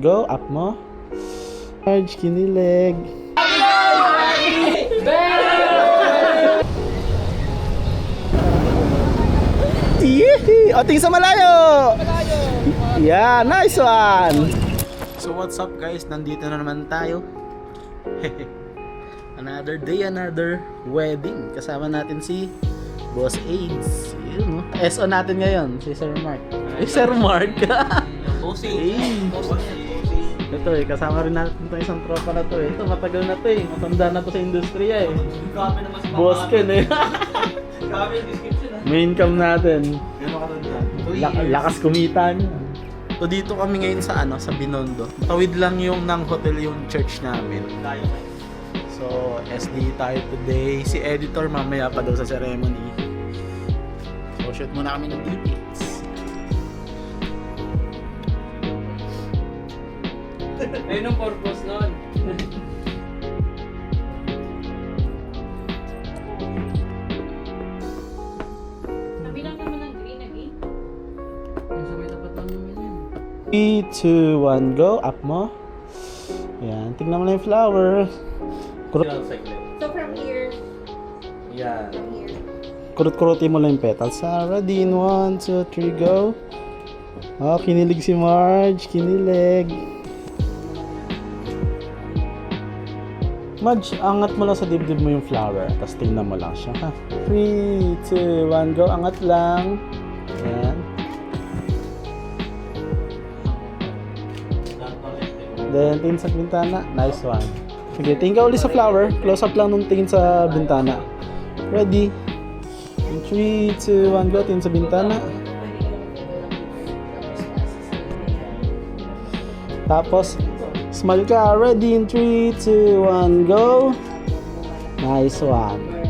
Go, up mo. Charge, kinilig. Yee! O, tingin sa malayo! Yeah, nice one! So what's up guys? Nandito na naman tayo. Another day, another wedding. Kasama natin si Boss AIDS. Yun, no? SO natin ngayon, si Sir Mark. Sir Mark! Bossing. Ito kasama rin natin itong isang tropa na to Ito, matagal na to matanda na to sa industriya Grabe naman sa Boss Ken Grabe yung description Main cam natin. Gano'n katanda? Lakas kumita niya. So dito kami ngayon sa sa Binondo. Tawid lang yung ng hotel yung church namin. So SD tayo today. Si editor mamaya pa daw sa ceremony. So shoot muna kami ng details. Ayun ang purpose nun. Nabilang naman ng green again. Yung sabay dapat lang namin yun. 3, 2, 1, go. Up mo. Yan. Tingnan mo na yung flower. So from here, Yan. from here. Kurut-kurutin mo lang yung petals. Ready? 1, 2, 3, go. Oh, kinilig si Marge. Kinilig. Marge, angat mo lang sa dibdib mo yung flower. Tapos tingnan mo lang siya, ha? 3, 2, 1, go. Angat lang. Yan. Then, tingin sa bintana. Nice one. Sige, tingin ka ulit sa flower. Close up lang nung tingin sa bintana. Ready? 3, 2, 1, go. Tingin sa bintana. Tapos, smile ka. Ready? In 3, 2, 1, go. Nice one.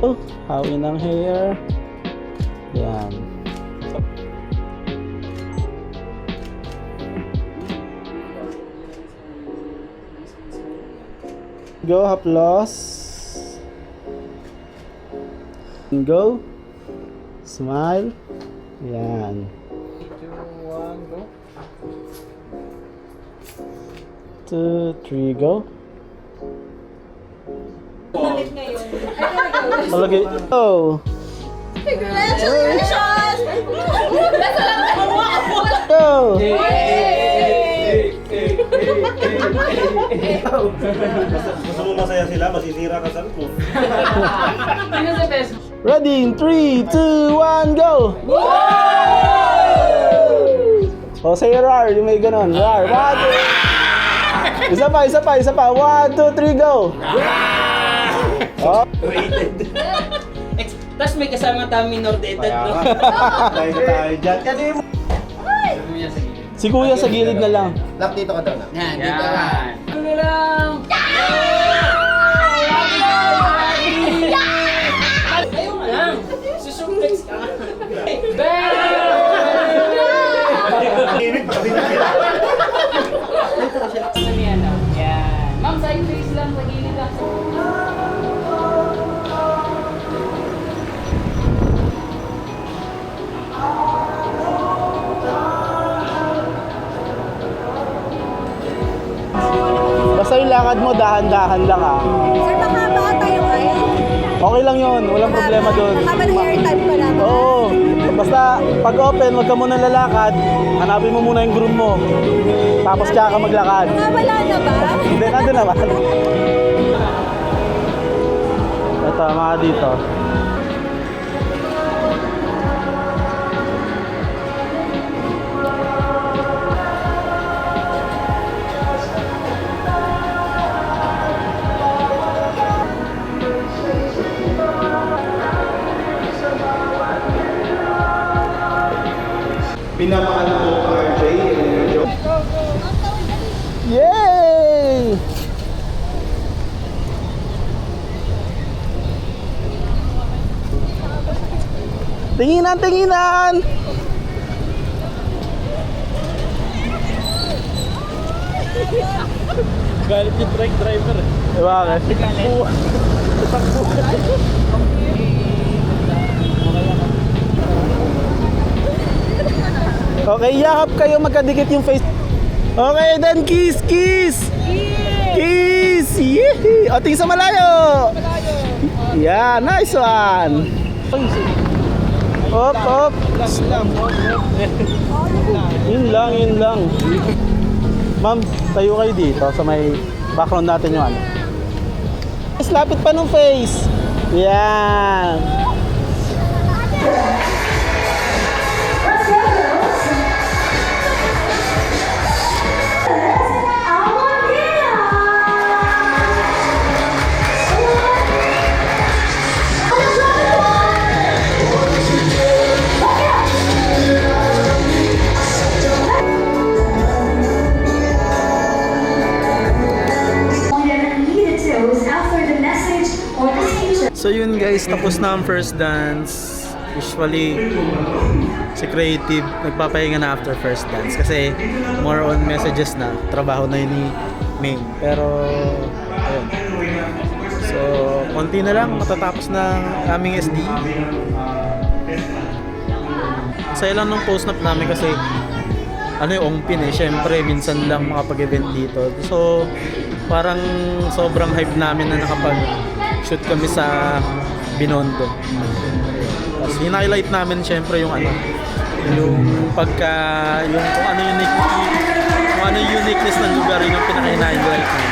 Oh, hawin ang hair. Yan. Go, haplos. Go. Smile. Yan. 2, 3, go. Balik ngayon. Malagay. Oh. Congratulations! Go. Gusto mo masaya sila, masisira ka sa mo. Sino si Bes? Ready in 3, 2, 1, go. O, say rar. Yung may ganon. Rar. 1, 2. Isa pa. 1, 2, 3, go. Oh. Tapos may kasama tayo minor de edad, no? Tayo dyan. Kasi mo. Si kuya sa gilid na lang. Lap dito ka daw na. Yan, dito lang. Ano lang? Ayaw nga lang. Susumlex ka. Yan. Ma'am, side face lang. Sa gilid lang. Basta yung lakad mo, dahan-dahan lang ha. Sir, mahaba tayo ngayon. Okay lang yun, walang problema doon. Mahaba ng airtime ko lang. Oo. Basta pag open, wag ka muna lalakad. Hanapin mo muna yung groom mo. Tapos kaya ka maglakad. Mga wala na ba? Hindi, nandun naman. Ito, mga dito. Pinamahal ko RJ. Yay! Tinginan! Galit yung truck driver. Bakit? Okay, yakap kayo, magkadikit yung face. Okay, then kiss, kiss! Kiss! Yee! O, tingin sa malayo! Yeah, nice one! Hop, hop! Yun lang, yun lang. Ma'am, tayo kayo dito sa may background natin yung ano. Mas lapit pa ng face. Yan. So yun guys, tapos na ang first dance. Usually, si Creative nagpapahinga na after first dance kasi more on messages na, trabaho na yun ni Main. Pero, ayun. So, konti na lang, matatapos na aming SD. Saya lang nung post-nap namin kasi ano yung ongpin eh, syempre minsan lang makapag-event dito. So, parang sobrang hype namin na nakapag-shoot kami sa Binondo. Tapos highlight namin syempre yung ano, yung pagka, yung kung ano yung uniqueness ng lugar, yun yung pinaka-highlight namin.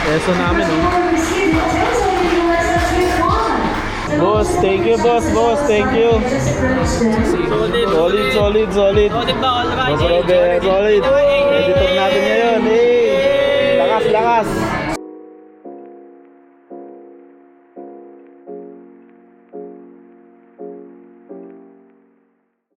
Eso namin Boss, thank you boss, thank you. Solid. Solid ba? All right. Boss Robert, solid. Editor natin ngayon. Lakas.